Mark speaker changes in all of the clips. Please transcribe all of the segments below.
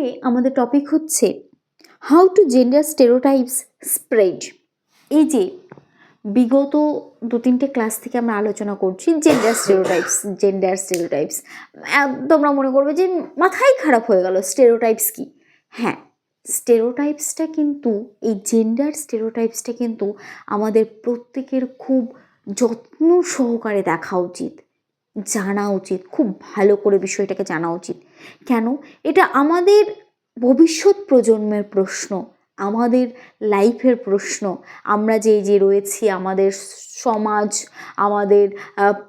Speaker 1: আজকে আমাদের টপিক হচ্ছে হাউ টু জেন্ডার স্টেরিওটাইপস স্প্রেড। এই যে বিগত 2-3টে ক্লাস থেকে আমরা আলোচনা করছি জেন্ডার স্টেরিওটাইপস। তোমরা মনে করবে যে মাথাই খারাপ হয়ে গেল, স্টেরিওটাইপস কি? হ্যাঁ, স্টেরিওটাইপসটা কিন্তু, এই জেন্ডার স্টেরিওটাইপসটা কিন্তু আমাদের প্রত্যেকের খুব যত্ন সহকারে দেখা উচিত, জানা উচিত, খুব ভালো করে বিষয়টাকে জানা উচিত। কেন? এটা আমাদের ভবিষ্যৎ প্রজন্মের প্রশ্ন, আমাদের লাইফের প্রশ্ন। আমরা যে রয়েছি, আমাদের সমাজ, আমাদের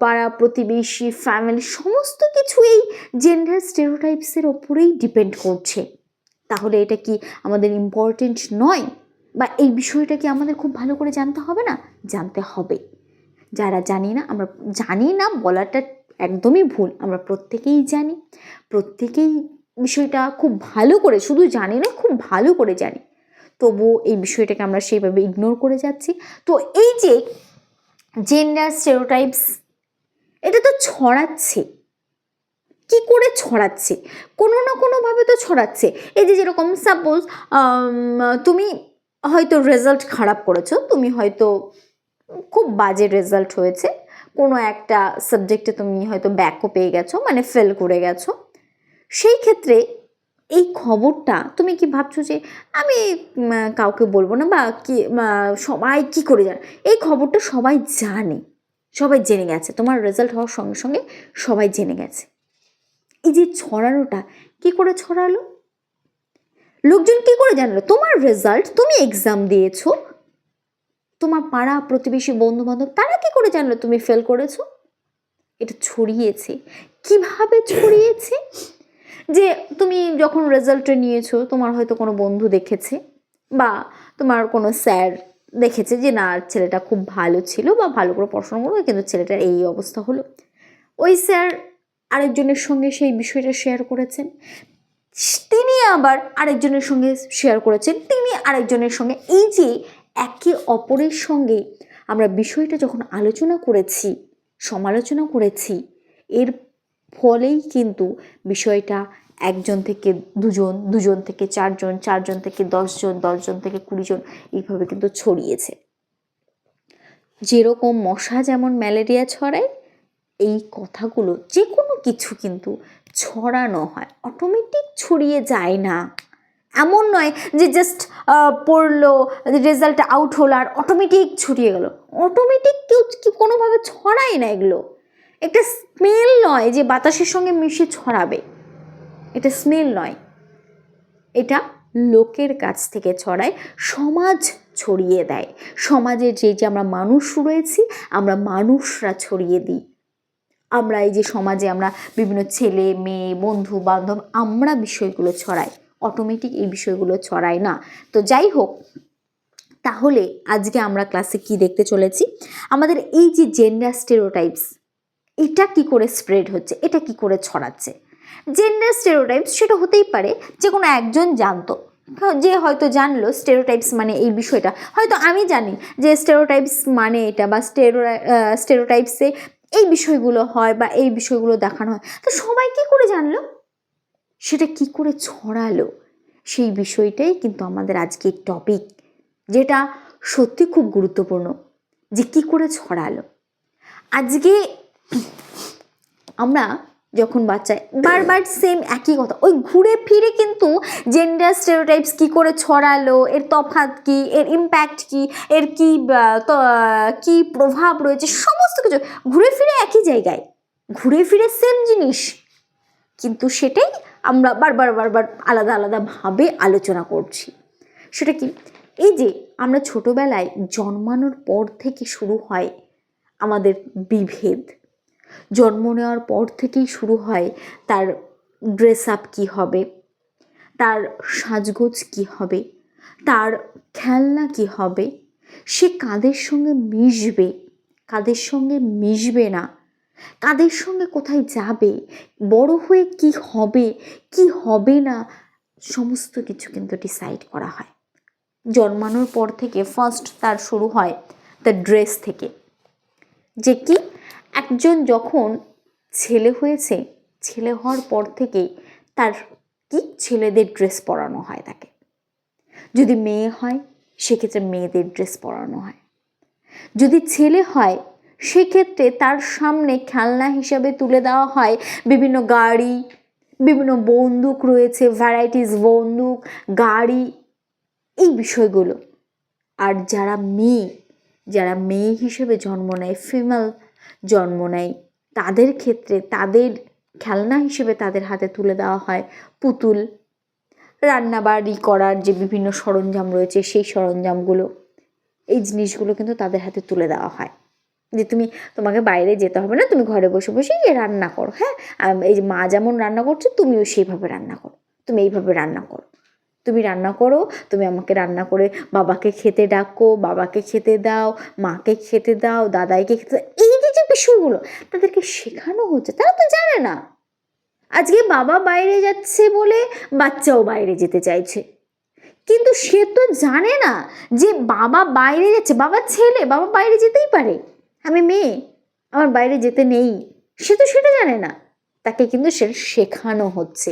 Speaker 1: পাড়া প্রতিবেশী, ফ্যামিলি, সমস্ত কিছু এই জেন্ডার স্টেরিওটাইপসের ওপরেই ডিপেন্ড করছে। তাহলে এটা কি আমাদের ইম্পর্টেন্ট নয়? বা এই বিষয়টা কি আমাদের খুব ভালো করে জানতে হবে না? জানতে হবে। যারা আমরা জানি না বলাটা একদমই ভুল, আমরা প্রত্যেকেই জানি, প্রত্যেকেই বিষয়টা খুব ভালো করে, শুধু জানি না, খুব ভালো করে জানি, তবুও এই বিষয়টাকে আমরা সেইভাবে ইগনোর করে যাচ্ছি। তো এই যে জেন্ডার স্টেরিওটাইপস, এটা তো ছড়াচ্ছে। কি করে ছড়াচ্ছে? কোনো না কোনোভাবে তো ছড়াচ্ছে। এই যে যেরকম সাপোজ তুমি হয়তো রেজাল্ট খারাপ করেছো, তুমি হয়তো খুব বাজে রেজাল্ট হয়েছে, কোনো একটা সাবজেক্টে তুমি হয়তো ব্যাকও পেয়ে গেছো, মানে ফেল করে গেছো। সেই ক্ষেত্রে এই খবরটা তুমি কি ভাবছো যে আমি কাউকে বলবো না, বা কি সবাই কি করে জানে? এই খবরটা সবাই জানে, সবাই জেনে গেছে, তোমার রেজাল্ট হওয়ার সঙ্গে সঙ্গে সবাই জেনে গেছে। এই যে ছড়ানোটা, কি করে ছড়ালো? লোকজন কি করে জানলো তোমার রেজাল্ট? তুমি এক্সাম দিয়েছো, তোমার পাড়া প্রতিবেশী, বন্ধু বান্ধব, তারা কি করে জানলো তুমি ফেল করেছো? এটা ছড়িয়েছে। কিভাবে ছড়িয়েছে? যে তুমি যখন রেজাল্টটা নিয়েছো, তোমার হয়তো কোনো বন্ধু দেখেছে, বা তোমার কোনো স্যার দেখেছে যে না, ছেলেটা খুব ভালো ছিল বা ভালো করে পড়াশোনা করবে, কিন্তু ছেলেটার এই অবস্থা হলো। ওই স্যার আরেকজনের সঙ্গে সেই বিষয়টা শেয়ার করেছেন, তিনি আবার আরেকজনের সঙ্গে শেয়ার করেছেন, তিনি আরেকজনের সঙ্গে। এই যে একে অপরের সঙ্গে আমরা বিষয়টা যখন আলোচনা করেছি, সমালোচনা করেছি, এর ফলেই কিন্তু বিষয়টা একজন থেকে দুজন, দুজন থেকে চারজন, চারজন থেকে 10জন, 10জন থেকে 20জন, এইভাবে কিন্তু ছড়িয়েছে। যেরকম মশা যেমন ম্যালেরিয়া ছড়ায়, এই কথাগুলো যে কোনো কিছু কিন্তু ছড়ানো হয়, অটোমেটিক ছড়িয়ে যায় না। এমন নয় যে জাস্ট পড়লো, রেজাল্ট আউট হলো আর অটোমেটিক ছড়িয়ে গেল। অটোমেটিক কেউ কোনোভাবে ছড়ায় না এগুলো। একটা স্মেল নয় যে বাতাসের সঙ্গে মিশে ছড়াবে, এটা স্মেল নয়, এটা লোকের কাছ থেকে ছড়ায়, সমাজ ছড়িয়ে দেয়। সমাজের যে আমরা মানুষ রয়েছি, আমরা মানুষরা ছড়িয়ে দিই। আমরা এই যে সমাজে আমরা বিভিন্ন ছেলে মেয়ে, বন্ধু বান্ধব, আমরা বিষয়গুলো ছড়াই, অটোমেটিক এই বিষয়গুলো ছড়ায় না। তো যাই হোক, তাহলে আজকে আমরা ক্লাসে কি দেখতে চলেছি, আমাদের এই যে জেন্ডার স্টেরিওটাইপস, এটা কি করে স্প্রেড হচ্ছে, এটা কি করে ছড়াচ্ছে। জেন্ডার স্টেরিওটাইপস সেটা হতেই পারে যে কোনো একজন জানতো, যে হয়তো জানলো স্টেরিওটাইপস মানে এই বিষয়টা, হয়তো আমি জানি যে স্টেরিওটাইপস মানে এটা, বা স্টেরিওটাইপসে এই বিষয়গুলো হয় বা এই বিষয়গুলো দেখানো হয়। তো সবাই কি করে জানলো, সেটা কি করে ছড়ালো, সেই বিষয়টাই কিন্তু আমাদের আজকের টপিক, যেটা সত্যি খুব গুরুত্বপূর্ণ, যে কি করে ছড়ালো। আজকে আমরা যখন বাচ্চায় বারবার সেম একই কথা, ওই ঘুরে ফিরে কিন্তু জেন্ডার স্টেরিওটাইপস কি করে ছড়ালো, এর তফাৎ কি, এর ইম্প্যাক্ট কি, এর কি প্রভাব রয়েছে, সমস্ত কিছু ঘুরে ফিরে একই জায়গায়, ঘুরে ফিরে সেম জিনিস, কিন্তু সেটাই আমরা বারবার বারবার আলাদা আলাদাভাবে আলোচনা করছি। সেটা কি? এই যে আমরা ছোটোবেলায় জন্মানোর পর থেকে শুরু হয় আমাদের বিভেদ, জন্ম নেওয়ার পর থেকেই শুরু হয় তার ড্রেস আপ কী হবে, তার সাজগোজ কী হবে, তার খেলনা কী হবে, সে কাদের সঙ্গে মিশবে, কাদের সঙ্গে মিশবে না, কাদের সঙ্গে কোথায় যাবে, বড় হয়ে কি হবে, কি হবে না, সমস্ত কিছু কিন্তু ডিসাইড করা হয়। জন্মানোর পর থেকে ফার্স্ট তার শুরু হয় তার ড্রেস থেকে, যে কি একজন যখন ছেলে হয়েছে, ছেলে হওয়ার পর থেকেই তার কি ছেলেদের ড্রেস পরানো হয় তাকে, যদি মেয়ে হয় সেক্ষেত্রে মেয়েদের ড্রেস পরানো হয়, যদি ছেলে হয় সেক্ষেত্রে তার সামনে খেলনা হিসাবে তুলে দেওয়া হয় বিভিন্ন গাড়ি, বিভিন্ন বন্দুক রয়েছে, ভ্যারাইটিস বন্দুক, গাড়ি, এই বিষয়গুলো। আর যারা মেয়ে হিসেবে জন্ম নেয়, ফিমেল জন্ম নেয়, তাদের ক্ষেত্রে তাদের খেলনা হিসেবে তাদের হাতে তুলে দেওয়া হয় পুতুল, রান্নাবাড়ি করার যে বিভিন্ন সরঞ্জাম রয়েছে সেই সরঞ্জামগুলো, এই জিনিসগুলো কিন্তু তাদের হাতে তুলে দেওয়া হয় যে তোমাকে বাইরে যেতে হবে না, তুমি ঘরে বসে বসে রান্না করো, হ্যাঁ এই যে মা যেমন রান্না করছো তুমিও সেইভাবে রান্না করো, তুমি এইভাবে রান্না করো, তুমি রান্না করো, তুমি আমাকে রান্না করে বাবাকে খেতে ডাকো, বাবাকে খেতে দাও, মাকে খেতে দাও, দাদাইকে খেতে দাও, এই যে বিষয়গুলো তাদেরকে শেখানো হচ্ছে। তারা তো জানে না, আজকে বাবা বাইরে যাচ্ছে বলে বাচ্চাও বাইরে যেতে চাইছে, কিন্তু সে তো জানে না যে বাবা বাইরে যাচ্ছে, বাবা ছেলে, বাবা বাইরে যেতেই পারে, আমি মেয়ে, আমার বাইরে যেতে নেই, সে তো সেটা জানে না। তাকে কিন্তু সেটা শেখানো হচ্ছে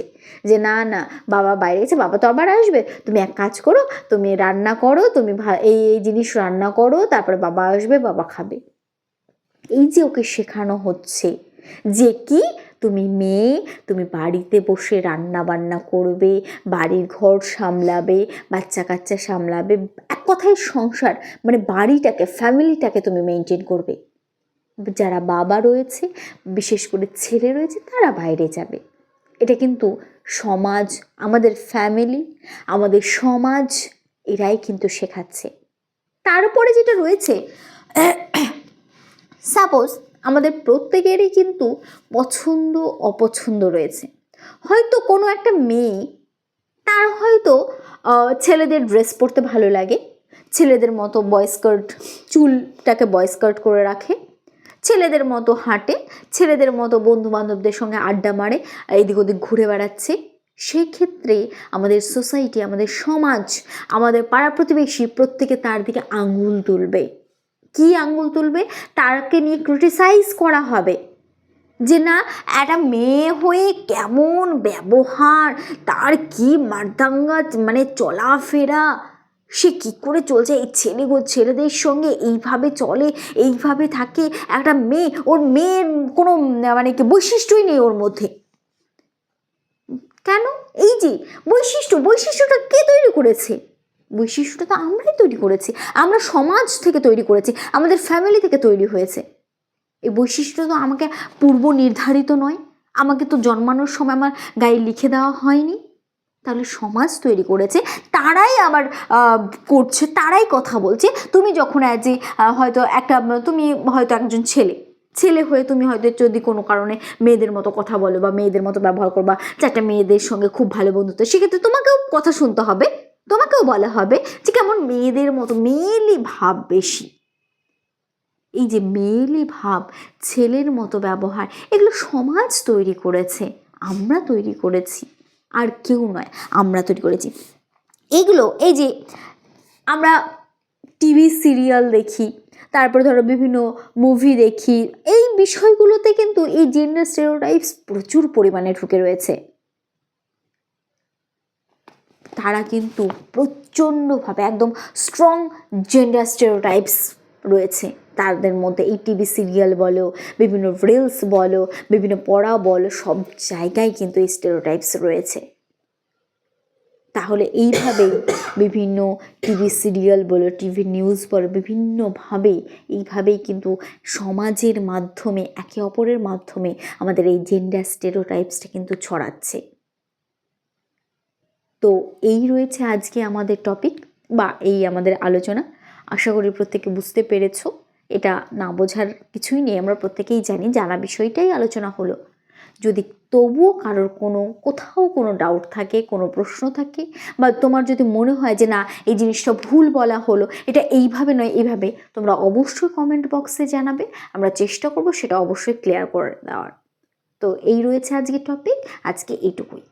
Speaker 1: যে না না বাবা বাইরে গেছে, বাবা তো আবার আসবে, তুমি এক কাজ করো, তুমি রান্না করো, তুমি এই এই জিনিস রান্না করো, তারপরে বাবা আসবে, বাবা খাবে। এই যে ওকে শেখানো হচ্ছে যে কি তুমি মেয়ে, তুমি বাড়িতে বসে রান্না বান্না করবে, বাড়ির ঘর সামলাবে, বাচ্চা কাচ্চা সামলাবে, এক কথায় সংসার মানে বাড়িটাকে, ফ্যামিলিটাকে তুমি মেনটেন করবে। যারা বাবা রয়েছে, বিশেষ করে ছেলে রয়েছে, তারা বাইরে যাবে। এটা কিন্তু সমাজ, আমাদের ফ্যামিলি, আমাদের সমাজ এরাই কিন্তু শেখাচ্ছে। তারপরে যেটা রয়েছে, সাপোজ আমাদের প্রত্যেকেরই কিন্তু পছন্দ অপছন্দ রয়েছে। হয়তো কোনো একটা মেয়ে, তার হয়তো ছেলেদের ড্রেস পরতে ভালো লাগে, ছেলেদের মতো বয়স্কার্ট, চুলটাকে বয়স্কার্ট করে রাখে, ছেলেদের মতো হাঁটে, ছেলেদের মতো বন্ধু বান্ধবদের সঙ্গে আড্ডা মারে, এদিক ওদিক ঘুরে বেড়াচ্ছে। সেক্ষেত্রে আমাদের সোসাইটি, আমাদের সমাজ, আমাদের পাড়া প্রতিবেশী প্রত্যেকে তার দিকে আঙুল তুলবে। কি আঙুল তুলবে? তাকে নিয়ে ক্রিটিসাইজ করা হবে যে না একটা মেয়ে হয়ে কেমন ব্যবহার, তার কি মারদাঙ্গা মানে চলাফেরা, সে কী করে চলছে, এই ছেলেদের সঙ্গে এইভাবে চলে, এইভাবে থাকে, একটা মেয়ে, ওর মেয়ের কোনো মানে কি বৈশিষ্ট্যই নেই ওর মধ্যে। কেন? এই যে বৈশিষ্ট্যটা কে তৈরি করেছে? বৈশিষ্ট্যটা তো আমরাই তৈরি করেছি, আমরা সমাজ থেকে তৈরি করেছি, আমাদের ফ্যামিলি থেকে তৈরি হয়েছে। এই বৈশিষ্ট্য তো আমাকে পূর্ব নির্ধারিত নয়, আমাকে তো জন্মানোর সময় আমার গায়ে লিখে দেওয়া হয়নি। তাহলে সমাজ তৈরি করেছে, তারাই আবার করছে, তারাই কথা বলছে। তুমি যখন হয়তো তুমি হয়তো একজন ছেলে হয়ে তুমি হয়তো যদি কোনো কারণে মেয়েদের মতো কথা বলো বা মেয়েদের মতো ব্যবহার করবা, চারটা মেয়েদের সঙ্গে খুব ভালো বন্ধুত্ব, সেক্ষেত্রে তোমাকেও কথা শুনতে হবে, তোমাকেও বলা হবে যে কেমন মেয়েদের মতো, মেয়েলি ভাব বেশি। এই যে মেয়েলি ভাব, ছেলের মতো ব্যবহার, এগুলো সমাজ তৈরি করেছে, আমরা তৈরি করেছি, আর কেউ নয়, আমরা তৈরি করেছি। এগুলো এই যে আমরা টিভি সিরিয়াল দেখি, তারপরে ধরো বিভিন্ন মুভি দেখি, এই বিষয়গুলোতে কিন্তু এই জেন্ডার স্টেরিওটাইপস প্রচুর পরিমাণে ঢুকে রয়েছে। তারা কিন্তু প্রচণ্ডভাবে একদম স্ট্রং জেন্ডার স্টেরিওটাইপস রয়েছে তাদের মধ্যে। এই টিভি সিরিয়াল বলো, বিভিন্ন রিলস বলো, বিভিন্ন পড়া বলো, সব জায়গায় কিন্তু এই স্টেরিওটাইপস রয়েছে। তাহলে এইভাবেই বিভিন্ন টিভি সিরিয়াল বলো, টিভি নিউজ বলো, এইভাবেই কিন্তু সমাজের মাধ্যমে, একে অপরের মাধ্যমে আমাদের এই জেন্ডার স্টেরিওটাইপসটা কিন্তু ছড়াচ্ছে। তো এই রয়েছে আজকে আমাদের টপিক বা এই আমাদের আলোচনা। আশা করি প্রত্যেকে বুঝতে পেরেছো। এটা না বোঝার কিছুই নেই, আমরা প্রত্যেকেই জানি, জানা বিষয়টাই আলোচনা হলো। যদি তবুও কারোর কোথাও কোনো ডাউট থাকে, কোনো প্রশ্ন থাকে, বা তোমার যদি মনে হয় যে না এই জিনিসটা ভুল বলা হলো, এটা এইভাবে নয় এইভাবে, তোমরা অবশ্যই কমেন্ট বক্সে জানাবে, আমরা চেষ্টা করব সেটা অবশ্যই ক্লিয়ার করে দেওয়ার। তো এই রয়েছে আজকে টপিক, আজকে এইটুকুই।